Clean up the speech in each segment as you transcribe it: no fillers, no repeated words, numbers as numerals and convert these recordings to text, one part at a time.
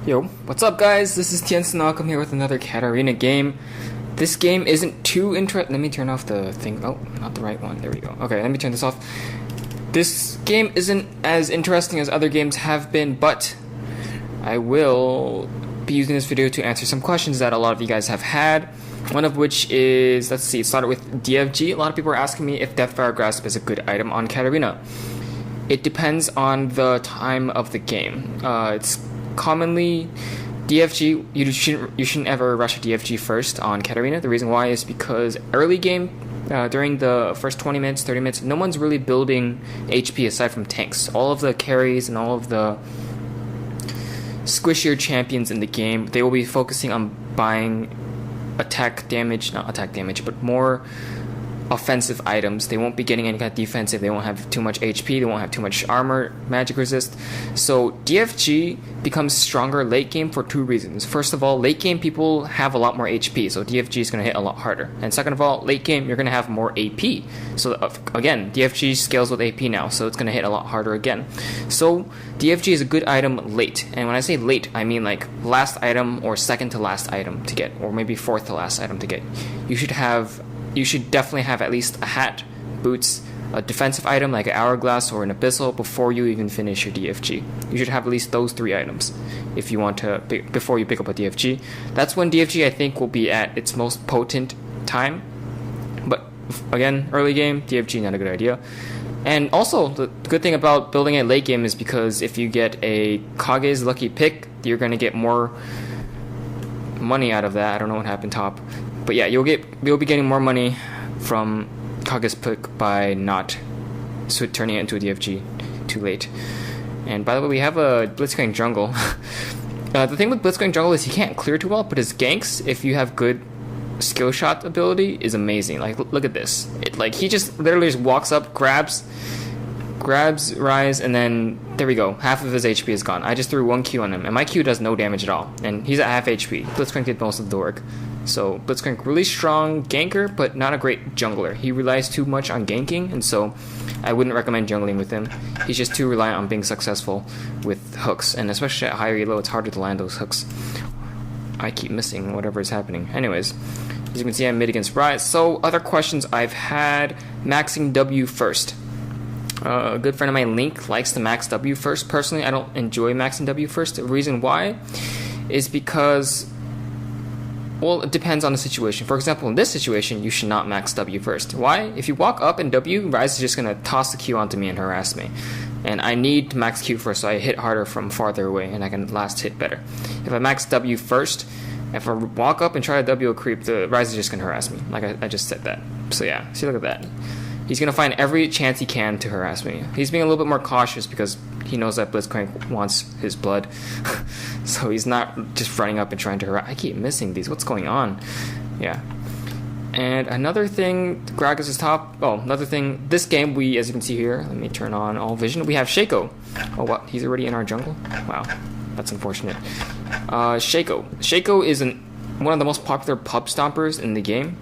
Yo, what's up guys? This is TiensiNoAkuma here with another Katarina game. This game isn't too interesting. Let me turn off the thing. Oh, not the right one. There we go. Okay, let me turn this off. This game isn't as interesting as other games have been, but I will be using this video to answer some questions that a lot of you guys have had. One of which is, let's see, it started with DFG. A lot of people are asking me if Deathfire Grasp is a good item on Katarina. It depends on the time of the game. It's commonly DFG. You shouldn't ever rush a DFG first on Katarina. The reason why is because early game, during the first 20 minutes, 30 minutes, no one's really building HP aside from tanks. All of the carries and all of the squishier champions in the game, they will be focusing on buying not attack damage, but more offensive items. They won't be getting any kind of defensive. They won't have too much HP. They won't have too much armor, magic resist. So DFG becomes stronger late game for two reasons. First of all, late game people have a lot more HP, so DFG is going to hit a lot harder. And second of all, late game you're going to have more AP. So again, DFG scales with AP now, so it's going to hit a lot harder again. So DFG is a good item late. And when I say late, I mean like last item or second to last item to get, or maybe fourth to last item to get. You should definitely have at least a hat, boots, a defensive item like an hourglass or an abyssal before you even finish your DFG. You should have at least those three items if you want to before you pick up a DFG. That's when DFG I think will be at its most potent time. But again, early game, DFG not a good idea. And also the good thing about building a late game is because if you get a Kage's lucky pick, you're gonna get more money out of that. I don't know what happened top. But yeah, you'll be getting more money from Kage's pick by not turning it into a DFG too late. And by the way, we have a Blitzcrank jungle. The thing with Blitzcrank jungle is he can't clear too well, but his ganks, if you have good skill shot ability, is amazing. Like look at this. He just literally just walks up, grabs Rise, and then there we go. Half of his HP is gone. I just threw one Q on him, and my Q does no damage at all. And he's at half HP. Blitzcrank did most of the work. So Blitzcrank really strong ganker, but not a great jungler. He relies too much on ganking, and so I wouldn't recommend jungling with him. He's just too reliant on being successful with hooks, and especially at higher elo, it's harder to land those hooks. I keep missing whatever is happening. Anyways, as you can see, I'm mid against Riot. So other questions I've had: maxing W first. A good friend of mine, Link, likes to max W first. Personally, I don't enjoy maxing W first. The reason why is because, well, it depends on the situation. For example, in this situation, you should not max W first. Why? If you walk up in W, Rise is just going to toss the Q onto me and harass me. And I need to max Q first so I hit harder from farther away and I can last hit better. If I max W first, if I walk up and try to W a creep, the Rise is just going to harass me. Like I just said that. So yeah, see, look at that. He's going to find every chance he can to harass me. He's being a little bit more cautious because he knows that Blitzcrank wants his blood. So he's not just running up and trying to harass. I keep missing these. What's going on? Yeah. And another thing, Gragas is top. Oh, another thing. This game, as you can see here, let me turn on all vision. We have Shaco. Oh, what? He's already in our jungle? Wow. That's unfortunate. Shaco. Shaco is one of the most popular pub stompers in the game.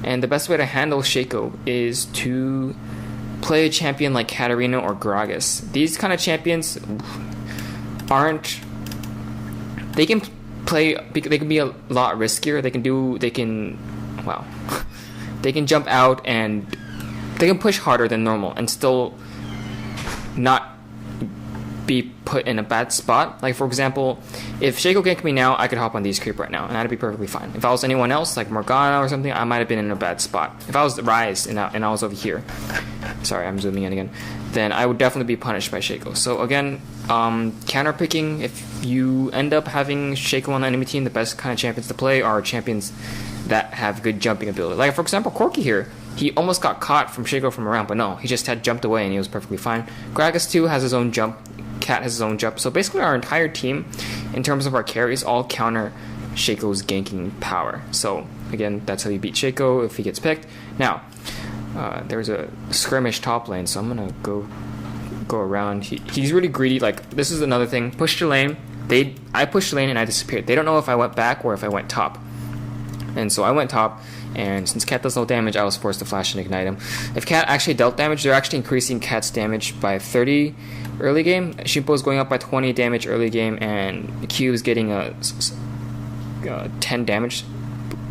And the best way to handle Shaco is to play a champion like Katarina or Gragas. These kind of champions aren't... They can be a lot riskier. They can jump out and they can push harder than normal and still not be put in a bad spot. Like for example, if Shaco ganked me now, I could hop on these creep right now and that'd be perfectly fine. If I was anyone else like Morgana or something, I might have been in a bad spot. If I was the Rise and I was over here, sorry, I'm zooming in again, then I would definitely be punished by Shaco. So again, counter picking, if you end up having Shaco on the enemy team, the best kind of champions to play are champions that have good jumping ability. Like for example, Corki here, he almost got caught from Shaco from around, but no, he just had jumped away and he was perfectly fine. Gragas too has his own jump. Cat has his own jump. So basically our entire team, in terms of our carries, all counter Shaco's ganking power. So again, that's how you beat Shaco if he gets picked. Now, there's a skirmish top lane, so I'm gonna go around. He's really greedy. Like this is another thing. Push the lane. I pushed the lane and I disappeared. They don't know if I went back or if I went top. And so I went top, And since Cat does no damage, I was forced to flash and ignite him. If Cat actually dealt damage, they're actually increasing Cat's damage by 30 early game. Shunpo is going up by 20 damage early game, and Q is getting a 10 damage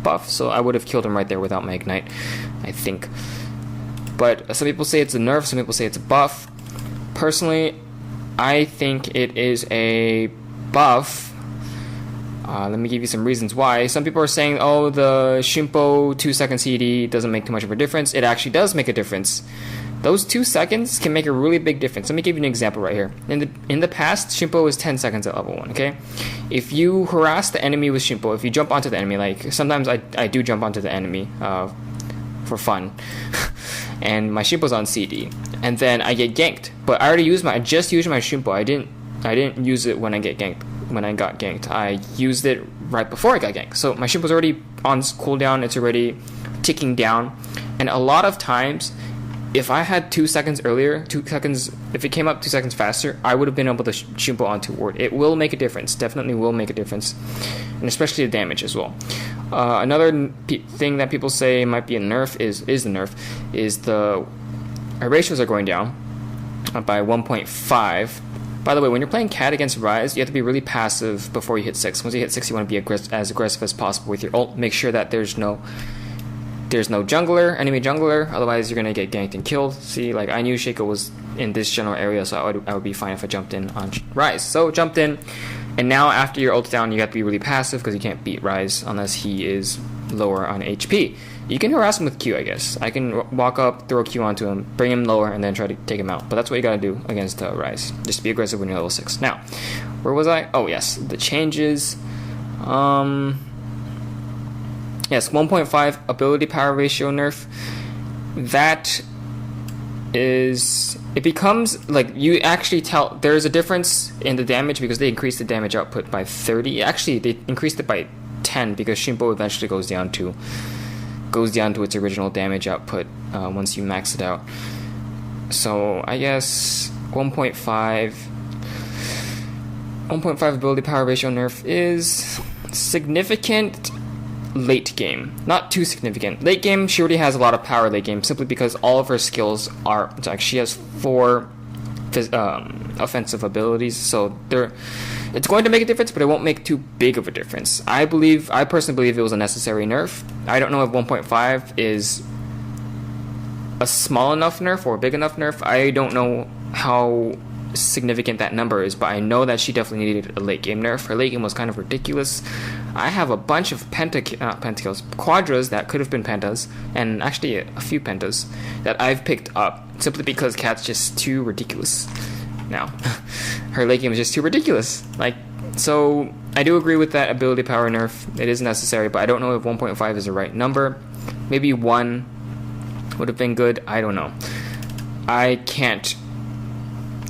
buff. So I would have killed him right there without my ignite, I think. But some people say it's a nerf, some people say it's a buff. Personally, I think it is a buff. Let me give you some reasons why. Some people are saying, oh, the Shunpo 2-second CD doesn't make too much of a difference. It actually does make a difference. Those 2 seconds can make a really big difference. Let me give you an example right here. In the past, Shunpo was 10 seconds at level 1, okay? If you harass the enemy with Shunpo, if you jump onto the enemy, like sometimes I do jump onto the enemy for fun, and my Shunpo's on CD, and then I get ganked. But I just used my Shunpo. I didn't use it when I got ganked. I used it right before I got ganked. So my Shunpo's already on cooldown. It's already ticking down. And a lot of times, if I had 2 seconds earlier, if it came up 2 seconds faster, I would have been able to Shunpo onto ward. It will make a difference. Definitely will make a difference. And especially the damage as well. Another thing that people say might be a nerf is the ratios are going down by 1.5. By the way, when you're playing Cat against Rise, you have to be really passive before you hit 6. Once you hit 6, you want to be as aggressive as possible with your ult. Make sure that there's no enemy jungler, otherwise you're going to get ganked and killed. See, like I knew Shaco was in this general area, so I would be fine if I jumped in on Rise. So jumped in, and now after your ult's down, you have to be really passive because you can't beat Rise unless he is lower on HP. You can harass him with Q, I guess. I can walk up, throw Q onto him, bring him lower, and then try to take him out. But that's what you gotta do against Rise. Just be aggressive when you're level 6. Now, where was I? Oh, yes. The changes. Yes, 1.5 ability power ratio nerf. That is... It becomes, like, you actually tell... There's a difference in the damage because they increased the damage output by 30. Actually, they increased it by 10 because Shunpo eventually goes down to its original damage output once you max it out. So I guess 1.5 ability power ratio nerf is significant late game. Not too significant. Late game, she already has a lot of power late game simply because all of her skills are... Like she has 4 offensive abilities, so it's going to make a difference, but it won't make too big of a difference. I personally believe it was a necessary nerf. I don't know if 1.5 is a small enough nerf or a big enough nerf. I don't know how significant that number is, but I know that she definitely needed a late game nerf. Her late game was kind of ridiculous. I have a bunch of quadras that could have been pentas, and actually a few pentas that I've picked up simply because Cat's just too ridiculous. Now, her late game is just too ridiculous. Like, so I do agree with that ability power nerf. It is necessary, but I don't know if 1.5 is the right number. Maybe 1 would have been good. I don't know. I can't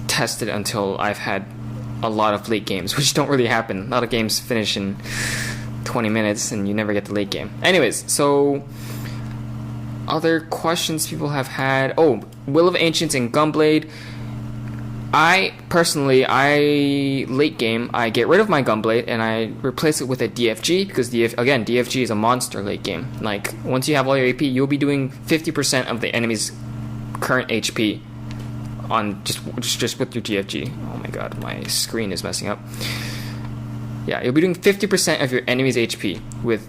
test it until I've had a lot of late games, which don't really happen. A lot of games finish in 20 minutes and you never get the late game. Anyways, so other questions people have had. Oh, Will of Ancients and Gunblade. I late game, I get rid of my Gunblade and I replace it with a DFG because DFG is a monster late game. Like, once you have all your AP, you'll be doing 50% of the enemy's current HP on just with your DFG. Oh my god, my screen is messing up. Yeah, you'll be doing 50% of your enemy's HP with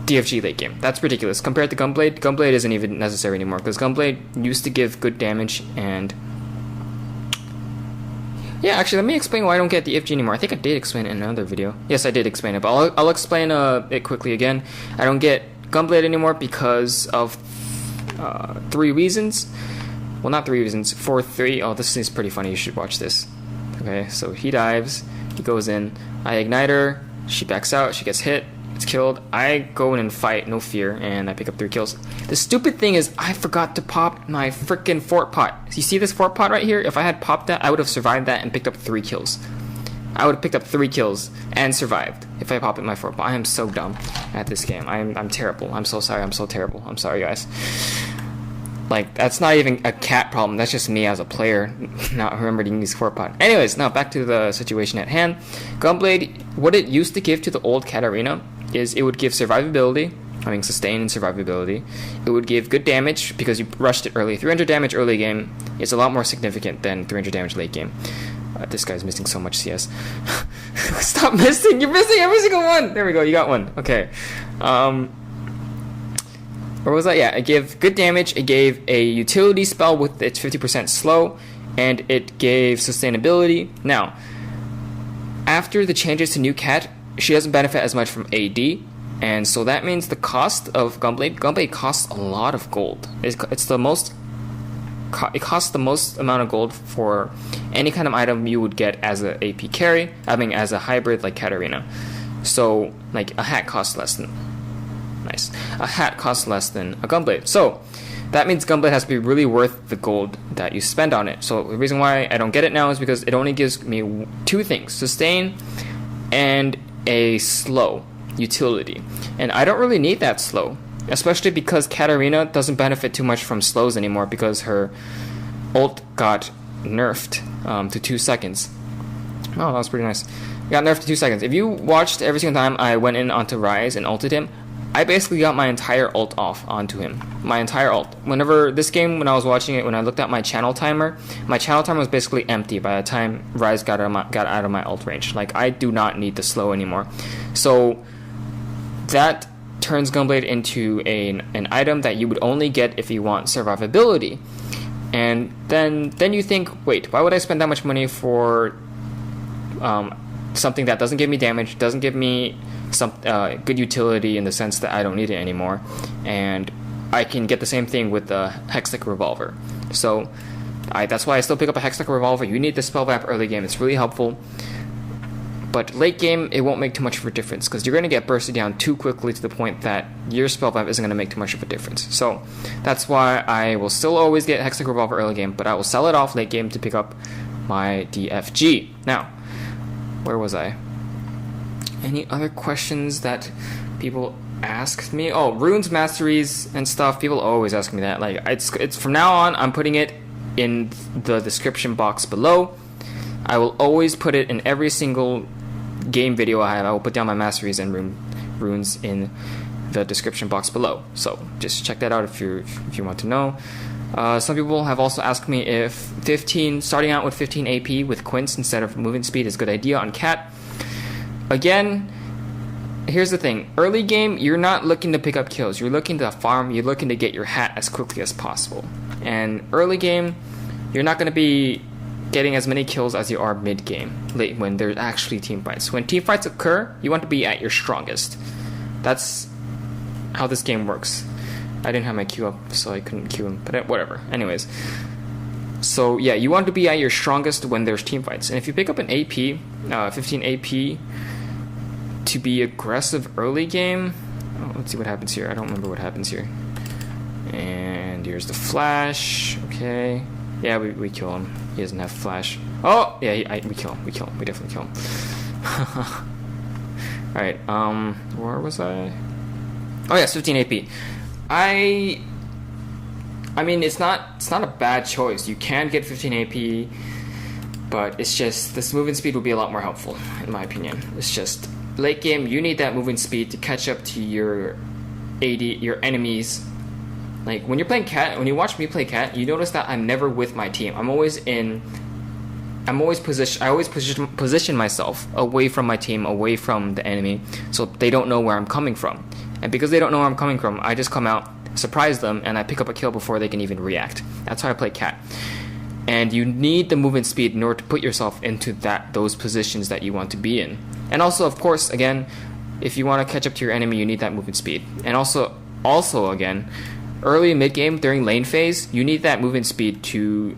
DFG late game. That's ridiculous. Compared to Gunblade, Gunblade isn't even necessary anymore because Gunblade used to give good damage and... Yeah, actually, let me explain why I don't get the DFG anymore. I think I did explain it in another video. Yes, I did explain it, but I'll explain it quickly again. I don't get Gunblade anymore because of 3 reasons. Well, not 3 reasons. 3. Oh, this is pretty funny. You should watch this. Okay, so he dives. He goes in. I ignite her. She backs out. She gets hit. It's killed. I go in and fight, no fear, and I pick up 3 kills. The stupid thing is I forgot to pop my freaking fort pot. You see this fort pot right here? If I had popped that, I would have survived that and picked up 3 kills. I would have picked up 3 kills and survived if I popped in my fort pot. I am so dumb at this game. I'm terrible. I'm so sorry. I'm so terrible. I'm sorry, guys. Like, that's not even a Cat problem. That's just me as a player not remembering to use fort pot. Anyways, now back to the situation at hand. Gunblade, what it used to give to the old Katarina is it would give survivability, sustain and survivability. It would give good damage because you rushed it early. 300 damage early game is a lot more significant than 300 damage late game. This guy's missing so much CS. Stop missing! You're missing every single one! There we go, you got one. Okay. Where was that? Yeah, it gave good damage. It gave a utility spell with its 50% slow, and it gave sustainability. Now, after the changes to New Cat, she doesn't benefit as much from AD, and so that means the cost of Gunblade costs a lot of gold. It costs the most amount of gold for any kind of item you would get as a AP carry, as a hybrid like Katarina. So, like, a hat costs less than a Gunblade. So that means Gunblade has to be really worth the gold that you spend on it. So the reason why I don't get it now is because it only gives me two things: sustain and a slow utility. And I don't really need that slow, especially because Katarina doesn't benefit too much from slows anymore because her ult got nerfed to 2 seconds. Oh, that was pretty nice. Got nerfed to 2 seconds. If you watched every single time I went in onto Rise and ulted him, I basically got my entire ult off onto him. My entire ult. Whenever this game, when I was watching it, when I looked at my channel timer was basically empty by the time Rise got out of my ult range. Like, I do not need the slow anymore. So that turns Gunblade into an item that you would only get if you want survivability. And then you think, wait, why would I spend that much money for something that doesn't give me damage, doesn't give me some good utility in the sense that I don't need it anymore, and I can get the same thing with the Hextech Revolver. So that's why I still pick up a Hextech Revolver. You need the spell vap early game, it's really helpful. But late game, it won't make too much of a difference because you're going to get bursted down too quickly to the point that your spell vap isn't going to make too much of a difference. So that's why I will still always get Hextech Revolver early game, but I will sell it off late game to pick up my DFG. Now, where was I? Any other questions that people asked me? Oh, runes, masteries, and stuff. People always ask me that. Like, it's from now on, I'm putting it in the description box below. I will always put it in every single game video I have. I will put down my masteries and runes in the description box below. So just check that out if you want to know. Some people have also asked me if starting out with 15 AP with Quints instead of movement speed is a good idea on Cat. Again, here's the thing. Early game, you're not looking to pick up kills. You're looking to farm. You're looking to get your hat as quickly as possible. And early game, you're not going to be getting as many kills as you are mid game, late when there's actually team fights. When team fights occur, you want to be at your strongest. That's how this game works. I didn't have my Q up, so I couldn't Q him, but whatever. Anyways, so yeah, you want to be at your strongest when there's team fights. And if you pick up an AP, 15 AP, to be aggressive early game, let's see what happens here. I don't remember what happens here. And here's the flash. Okay, yeah, we kill him. He doesn't have flash. Oh yeah, we kill him. We definitely kill him. All right. Where was I? Oh yes, 15 AP. I mean, it's not a bad choice. You can get 15 AP, but it's just this movement speed would be a lot more helpful, in my opinion. It's just late game, you need that movement speed to catch up to your your enemies. Like when you're playing Cat, when you watch me play Cat, you notice that I'm never with my team. I always position myself away from my team, away from the enemy, so they don't know where I'm coming from. And because they don't know where I'm coming from, I just come out, surprise them, and I pick up a kill before they can even react. That's how I play Cat. And you need the movement speed in order to put yourself into those positions that you want to be in. And also, of course, again, if you want to catch up to your enemy, you need that movement speed. And also again, early mid game during lane phase, you need that movement speed to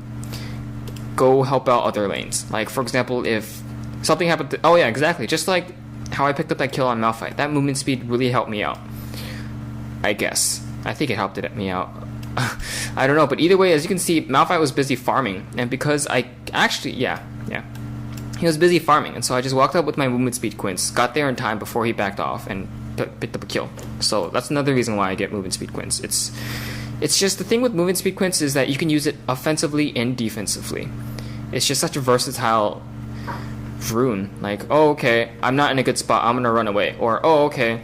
go help out other lanes. Like for example, if something happened oh yeah, exactly, just like how I picked up that kill on Malphite, that movement speed really helped me out. I guess. I think it helped me out. I don't know, but either way, as you can see, Malphite was busy farming, and because I actually, yeah, he was busy farming, and so I just walked up with my movement speed Quints, got there in time before he backed off, and picked up a kill. So that's another reason why I get movement speed Quints. It's just the thing with movement speed Quints is that you can use it offensively and defensively. It's just such a versatile rune. Like, oh okay, I'm not in a good spot, I'm gonna run away, or oh okay,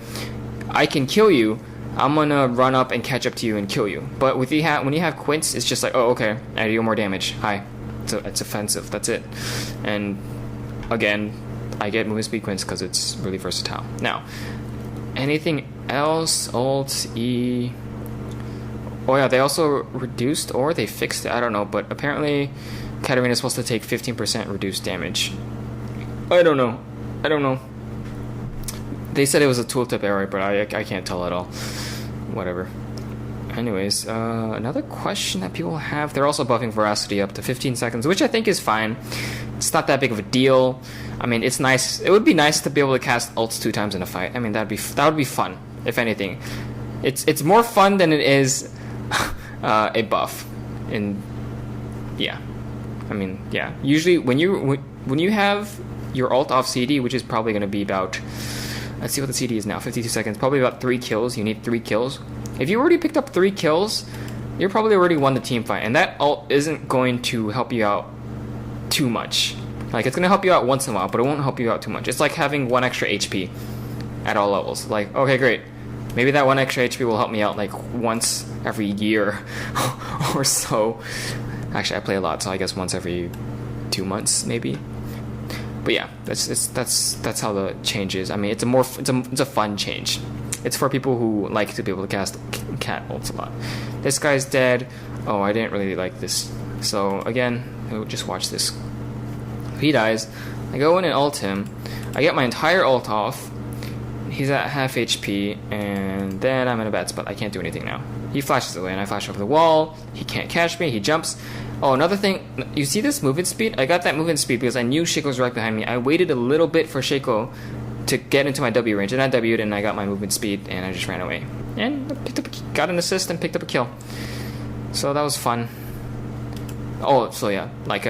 I can kill you, I'm gonna run up and catch up to you and kill you. But when you have Quints, it's just like, oh, okay, I deal more damage. Hi. So it's offensive. That's it. And again, I get movement speed Quints because it's really versatile. Now, anything else? Alt, E. Oh yeah, they also reduced, or they fixed it, I don't know, but apparently Katarina is supposed to take 15% reduced damage. I don't know. They said it was a tooltip error, but I can't tell at all. Whatever. Anyways, another question that people have, they're also buffing Veracity up to 15 seconds, which I think is fine. It's not that big of a deal. I mean, it's nice. It would be nice to be able to cast ults 2 times in a fight. I mean, that would be fun, if anything. It's more fun than it is a buff. And yeah, I mean, yeah. Usually when you have your ult off CD, which is probably going to be about, let's see what the CD is now, 52 seconds, probably about 3 kills. You need 3 kills. If you already picked up 3 kills, you're probably already won the team fight, and that ult isn't going to help you out too much. Like, it's going to help you out once in a while, but it won't help you out too much. It's like having 1 extra HP at all levels. Like, okay, great. Maybe that 1 extra HP will help me out like once every year or so. Actually, I play a lot, so I guess once every 2 months, maybe. But yeah, that's how the change is. I mean, it's a fun change. It's for people who like to be able to cast cat ults a lot. This guy's dead. Oh, I didn't really like this. So again, just watch this. If he dies, I go in and ult him. I get my entire ult off. He's at half HP, and then I'm in a bad spot. I can't do anything now. He flashes away, and I flash over the wall. He can't catch me. He jumps. Oh, another thing. You see this movement speed? I got that movement speed because I knew Shaco was right behind me. I waited a little bit for Shaco to get into my W range, and I W'd, and I got my movement speed, and I just ran away. And got an assist and picked up a kill. So that was fun. Oh, so yeah, like,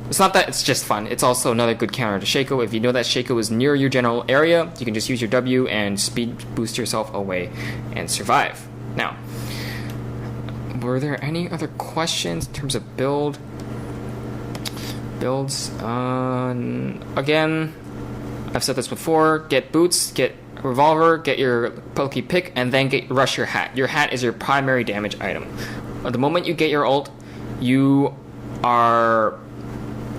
it's not that it's just fun. It's also another good counter to Shaco. If you know that Shaco is near your general area, you can just use your W and speed boost yourself away and survive. Now, were there any other questions in terms of builds? Again, I've said this before, get boots, get revolver, get your lucky pick, and then rush your hat. Your hat is your primary damage item. The moment you get your ult, you are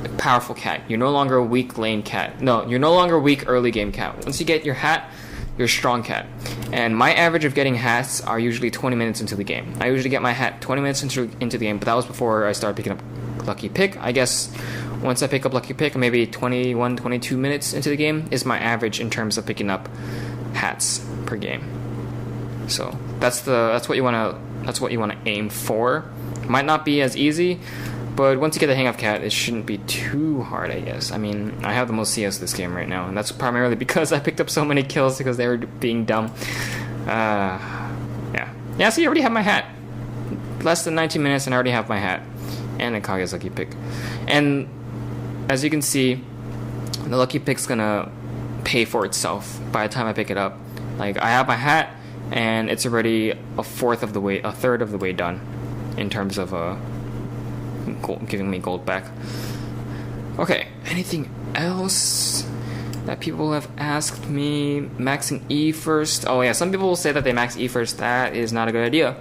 a powerful cat. You're no longer a weak lane cat. No, you're no longer a weak early game cat. Once you get your hat, you're a strong cat. And my average of getting hats are usually 20 minutes into the game. I usually get my hat 20 minutes into the game, but that was before I started picking up lucky pick. I guess once I pick up lucky pick, maybe 21, 22 minutes into the game is my average in terms of picking up hats per game. So that's what you want to aim for. It might not be as easy, but once you get the hang of cat, it shouldn't be too hard, I guess. I mean, I have the most CS this game right now, and that's primarily because I picked up so many kills because they were being dumb. Yeah, so you already have my hat. Less than 19 minutes and I already have my hat. And a Kage's lucky pick. And as you can see, the lucky pick's gonna pay for itself by the time I pick it up. Like, I have my hat, and it's already a third of the way done in terms of giving me gold back. Okay, anything else that people have asked me? Maxing E first. Oh yeah, some people will say that they max E first. That is not a good idea.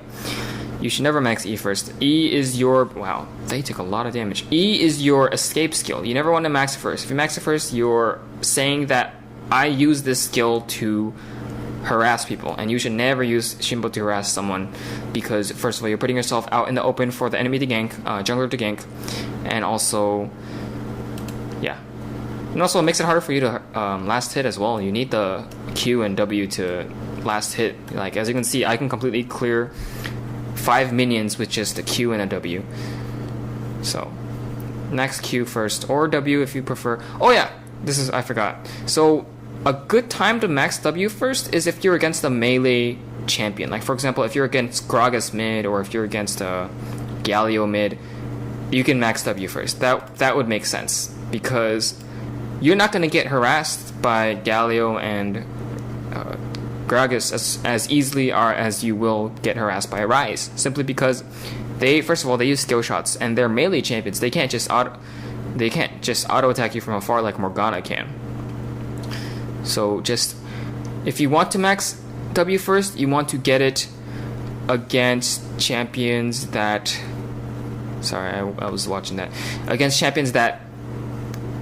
You should never max E first. E is your... Wow, they took a lot of damage. E is your escape skill. You never want to max it first. If you max it first, you're saying that I use this skill to harass people, and you should never use Shunpo to harass someone, because first of all, you're putting yourself out in the open for the enemy to gank, jungler to gank, and also, yeah. And also it makes it harder for you to last hit as well. You need the Q and W to last hit. Like, as you can see, I can completely clear 5 minions with just a Q and a W. So, next Q first, or W if you prefer. Oh yeah, I forgot. So, a good time to max W first is if you're against a melee champion. Like, for example, if you're against Gragas mid, or if you're against Galio mid, you can max W first. That would make sense, because you're not going to get harassed by Galio and Gragas as easily as you will get harassed by Ryze, simply because first of all, they use skill shots, and they're melee champions. They can't just auto attack you from afar like Morgana can. So just, if you want to max W first, you want to get it against champions that... Sorry, I was watching that. Against champions that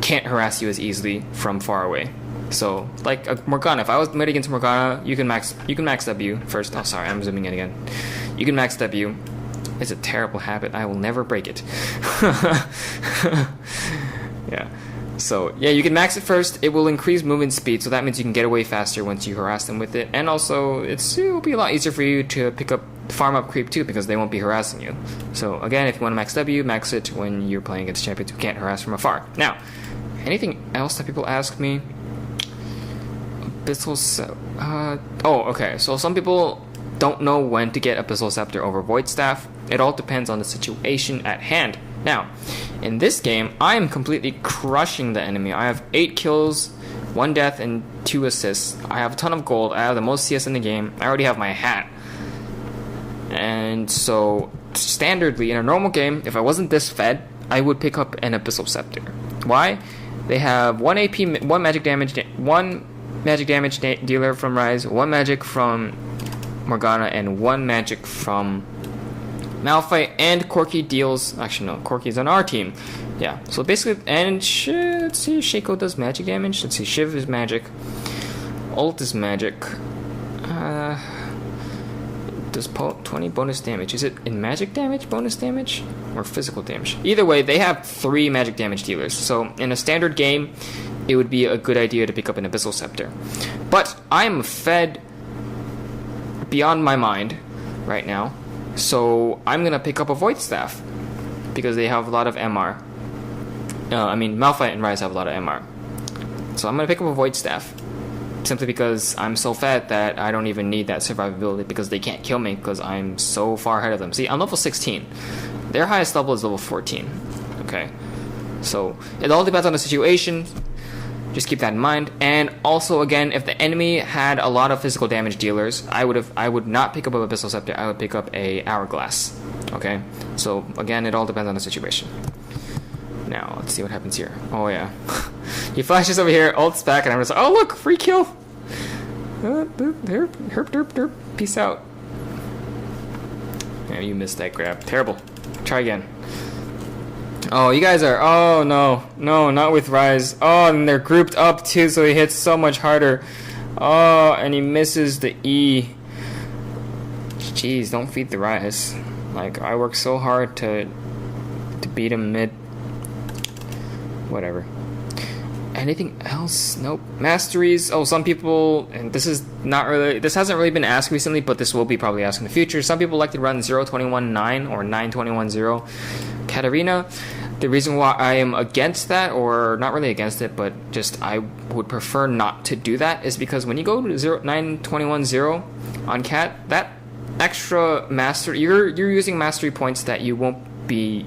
can't harass you as easily from far away. So, like Morgana. If I was mid against Morgana, you can max W first. Oh, sorry, I'm zooming in again. You can max W. It's a terrible habit. I will never break it. Yeah. So, yeah, you can max it first. It will increase movement speed, so that means you can get away faster once you harass them with it. And also, it will be a lot easier for you to farm up creep too, because they won't be harassing you. So, again, if you want to max W, max it when you're playing against champions who can't harass from afar. Now, anything else that people ask me? Abyssal okay. So some people don't know when to get Abyssal Scepter over Void Staff. It all depends on the situation at hand. Now, in this game, I am completely crushing the enemy. I have 8 kills, 1 death, and 2 assists. I have a ton of gold. I have the most CS in the game. I already have my hat. And so, standardly, in a normal game, if I wasn't this fed, I would pick up an Abyssal Scepter. Why? They have 1 AP, 1 magic damage, 1 magic damage dealer from Rise, 1 magic from Morgana, and 1 magic from Malphite, and Corki deals... Actually, no, Corki's on our team. Yeah, so basically... And let's see, Shaco does magic damage. Let's see, Shiv is magic. Ult is magic. Does 20 bonus damage. Is it in magic damage, bonus damage? Or physical damage? Either way, they have 3 magic damage dealers. So, in a standard game, it would be a good idea to pick up an Abyssal Scepter. But I am fed beyond my mind right now. So I'm going to pick up a Void Staff because they have a lot of MR. Malphite and Rise have a lot of MR. So I'm going to pick up a Void Staff simply because I'm so fed that I don't even need that survivability because they can't kill me because I'm so far ahead of them. See, I'm level 16. Their highest level is level 14. Okay. So it all depends on the situation. Just keep that in mind. And also, again, if the enemy had a lot of physical damage dealers, I would not pick up an Abyssal Scepter. I would pick up a Hourglass. Okay? So, again, it all depends on the situation. Now, let's see what happens here. Oh, yeah. He flashes over here, ults back, and I'm just like, oh, look, free kill! Herp. Peace out. Yeah, you missed that grab. Terrible. Try again. Oh, you guys are... Oh, no. No, not with Rise. Oh, and they're grouped up, too, so he hits so much harder. Oh, and he misses the E. Jeez, don't feed the Rise. Like, I work so hard to beat him mid. Whatever. Anything else? Nope. Masteries. Oh, some people... And this hasn't really been asked recently, but this will be probably asked in the future. Some people like to run 0.21.9 or 9.21.0 Katarina. The reason why I am against that, or not really against it, but just I would prefer not to do that, is because when you go to 9.21.0 on Cat, that extra master, you're using mastery points that you'll be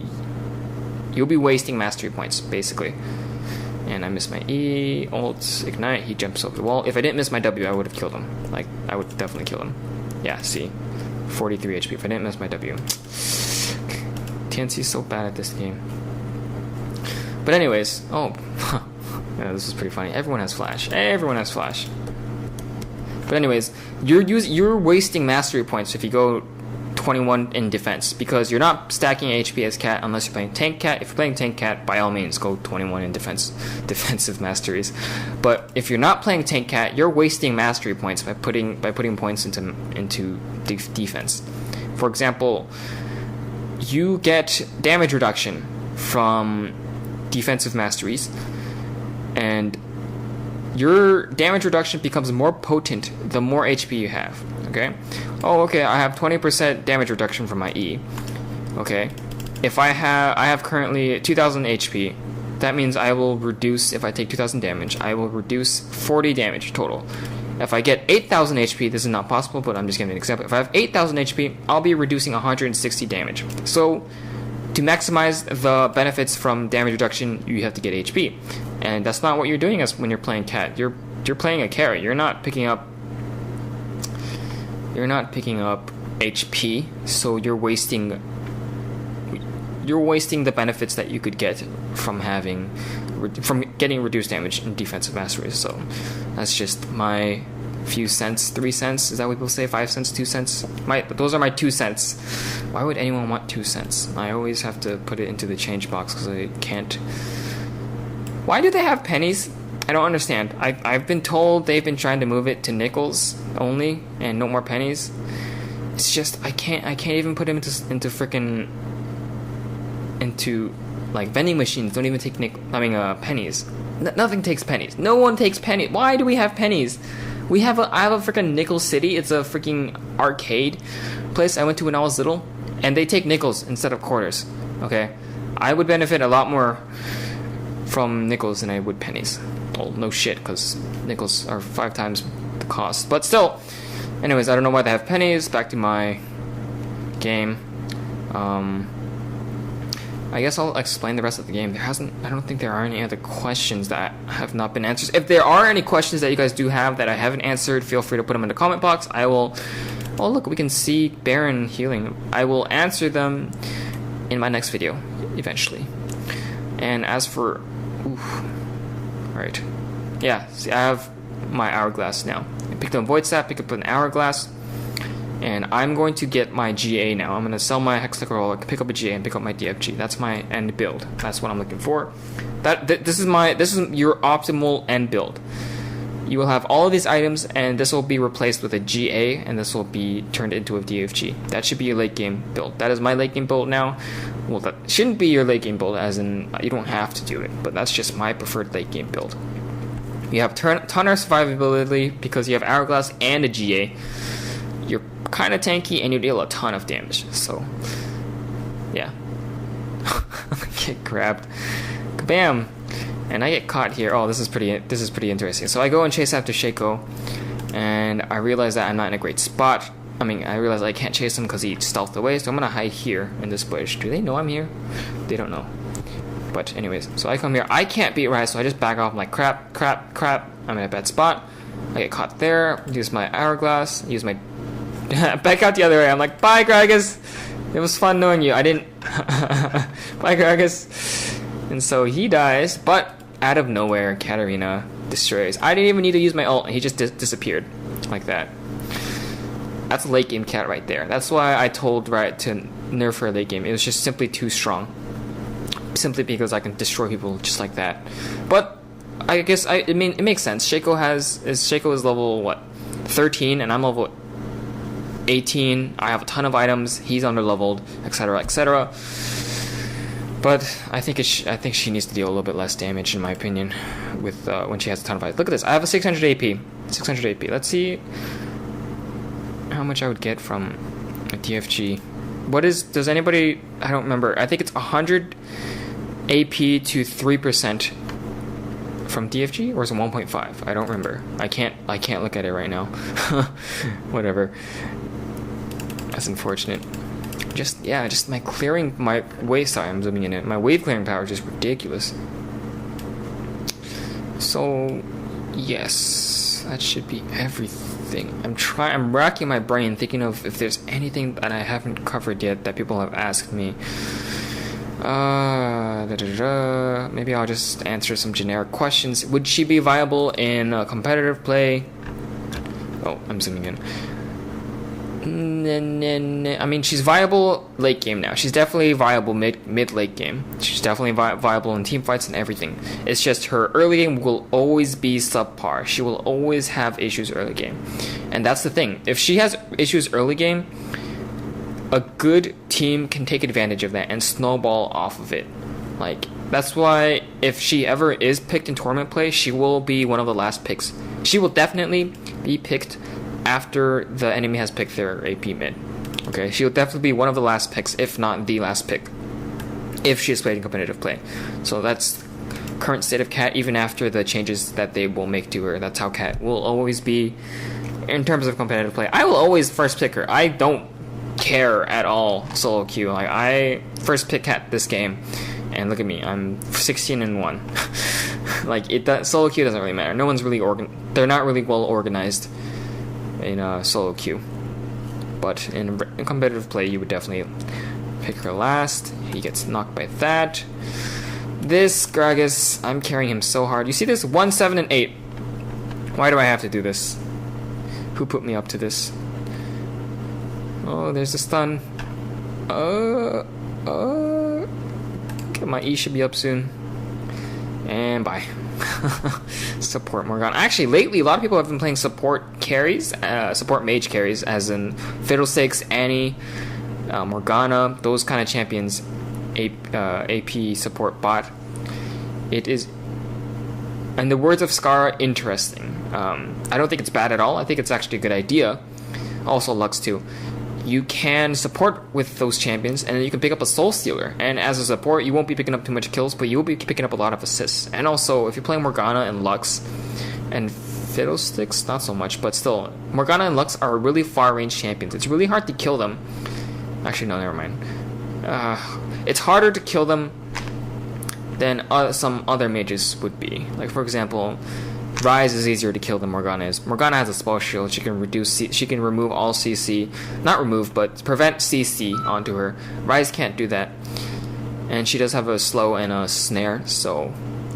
wasting mastery points, basically. And I missed my E, ult, ignite, he jumps over the wall. If I didn't miss my W, I would have killed him. Like, I would definitely kill him. Yeah, see. 43 HP if I didn't miss my W. TNC is so bad at this game. But anyways, yeah, this is pretty funny. Everyone has flash. But anyways, you're wasting mastery points if you go 21 in defense because you're not stacking HP as Cat unless you're playing tank Cat. If you're playing tank Cat, by all means, go 21 in defensive masteries. But if you're not playing tank Cat, you're wasting mastery points by putting points into defense. For example, you get damage reduction from defensive masteries, and your damage reduction becomes more potent the more HP you have. Okay? Oh, okay, I have 20% damage reduction from my E. Okay. If I have currently 2000 HP, that means I will reduce, if I take 2000 damage, I will reduce 40 damage total. If I get 8000 HP, this is not possible, but I'm just giving an example. If I have 8000 HP, I'll be reducing 160 damage. So, to maximize the benefits from damage reduction, you have to get HP. And that's not what you're doing when you're playing Cat. You're playing a carry. You're not picking up HP, so you're wasting the benefits that you could get from getting reduced damage in defensive masteries. So that's just my few cents, 3 cents. Is that what people say? 5 cents, 2 cents? Those are my 2 cents. Why would anyone want 2 cents? I always have to put it into the change box because I can't. Why do they have pennies? I don't understand. I've been told they've been trying to move it to nickels only and no more pennies. It's just I can't even put them into freaking like vending machines. Don't even take pennies. Nothing takes pennies. No one takes pennies. Why do we have pennies? I have a freaking nickel city. It's a freaking arcade place I went to when I was little, and they take nickels instead of quarters. Okay, I would benefit a lot more from nickels than I would pennies. Well, no shit, because nickels are 5 times the cost. But still, anyways, I don't know why they have pennies. Back to my game. I guess I'll explain the rest of the game. I don't think there are any other questions that have not been answered. If there are any questions that you guys do have that I haven't answered, feel free to put them in the comment box. I will. Oh, look, we can see Baron healing. I will answer them in my next video, eventually. And as for... Right. Yeah, see, I have my hourglass now. I picked up a void sap, picked up an hourglass, and I'm going to get my GA now. I'm going to sell my hexachloroic, pick up a GA, and pick up my DFG. That's my end build. That's what I'm looking for. This is your optimal end build. You will have all of these items, and this will be replaced with a GA, and this will be turned into a DFG. That should be your late game build. That is my late game build now. Well, that shouldn't be your late game build, as in you don't have to do it, but that's just my preferred late game build. You have ton of survivability because you have hourglass and a GA. You're kind of tanky and you deal a ton of damage. So, yeah. Get grabbed, kabam, and I get caught here. Oh, this is pretty interesting. So I go and chase after Shaco, and I realize that I'm not in a great spot. I realize I can't chase him because he stealthed away, so I'm gonna hide here in this bush. Do they know I'm here? They don't know. But anyways, so I come here. I can't beat Riot, so I just back off. I'm like, crap. I'm in a bad spot. I get caught there. Use my hourglass. Use my... back out the other way. I'm like, bye, Gragas. It was fun knowing you. I didn't... bye, Gragas. And so he dies, but out of nowhere, Katarina destroys. I didn't even need to use my ult. He just disappeared like that. That's a late game cat right there. That's why I told Riot to nerf her late game. It was just simply too strong. Simply because I can destroy people just like that. But I guess it makes sense. Shaco is level what, 13, and I'm level 18. I have a ton of items. He's underleveled, etc., etc. But I think she needs to deal a little bit less damage, in my opinion, with when she has a ton of items. Look at this. I have a 600 AP. 600 AP. Let's see how much I would get from a DFG. Does anybody, I don't remember. I think it's 100 AP to 3% from DFG, or is it 1.5? I don't remember. I can't look at it right now. Whatever. That's unfortunate. Just my clearing, my wave. Sorry, I'm zooming in it. My wave clearing power is just ridiculous. So, yes, that should be everything. I'm racking my brain thinking of if there's anything that I haven't covered yet that people have asked me. Maybe I'll just answer some generic questions. Would she be viable in competitive play? Oh, I'm zooming in. I mean, she's viable late game now. She's definitely viable mid late game. She's definitely viable in team fights and everything. It's just her early game will always be subpar. She will always have issues early game, and that's the thing. If she has issues early game, a good team can take advantage of that and snowball off of it. Like, that's why if she ever is picked in tournament play, she will be one of the last picks. She will definitely be picked after the enemy has picked their AP mid. Okay, she'll definitely be one of the last picks, if not the last pick, if she is played in competitive play. So that's current state of Cat, even after the changes that they will make to her. That's how Cat will always be in terms of competitive play. I will always first pick her. I don't care at all solo queue. Like, I first pick Cat this game, and look at me, I'm 16-1. Like, solo queue doesn't really matter. No one's really they're not really well organized in a solo queue. But in competitive play, you would definitely pick her last. He gets knocked by that. This Gragas, I'm carrying him so hard. You see this? 1, 7, and 8. Why do I have to do this? Who put me up to this? Oh, there's the stun. Okay, my E should be up soon. And bye. Support Morgana. Actually, lately, a lot of people have been playing support carries, support mage carries, as in Fiddlesticks, Annie, Morgana, those kind of champions. AP support bot. It is, in the words of Scar, interesting. I don't think it's bad at all. I think it's actually a good idea. Also, Lux too. You can support with those champions, and then you can pick up a Soul Stealer. And as a support, you won't be picking up too much kills, but you will be picking up a lot of assists. And also, if you're playing Morgana and Lux and Fiddlesticks, not so much, but still, Morgana and Lux are really far-range champions. It's really hard to kill them. Actually, no, never mind. It's harder to kill them than some other mages would be. Like, for example, Ryze is easier to kill than Morgana is. Morgana has a spell shield. She can remove all CC. Not remove, but prevent CC onto her. Ryze can't do that. And she does have a slow and a snare, so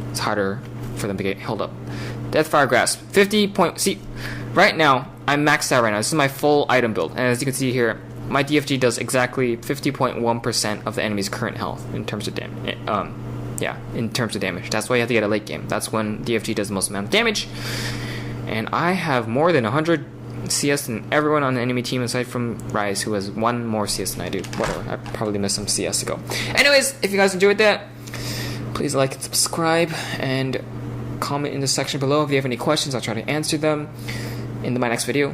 it's harder for them to get held up. Deathfire Grasp. 50 point... See, right now, I'm maxed out right now. This is my full item build. And as you can see here, my DFG does exactly 50.1% of the enemy's current health in terms of damage. In terms of damage. That's why you have to get a late game. That's when DFG does the most amount of damage. And I have more than 100 CS than everyone on the enemy team aside from Ryze, who has 1 more CS than I do. Whatever. I probably missed some CS to go. Anyways, if you guys enjoyed that, please like and subscribe and comment in the section below. If you have any questions, I'll try to answer them in my next video.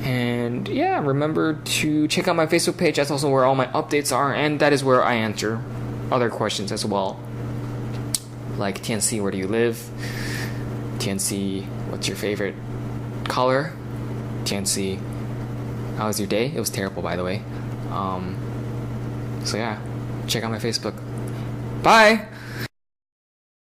And yeah, remember to check out my Facebook page. That's also where all my updates are, and that is where I answer other questions as well. Like, TNC, where do you live? TNC, what's your favorite color? TNC, how was your day? It was terrible, by the way. So yeah, check out my Facebook. Bye!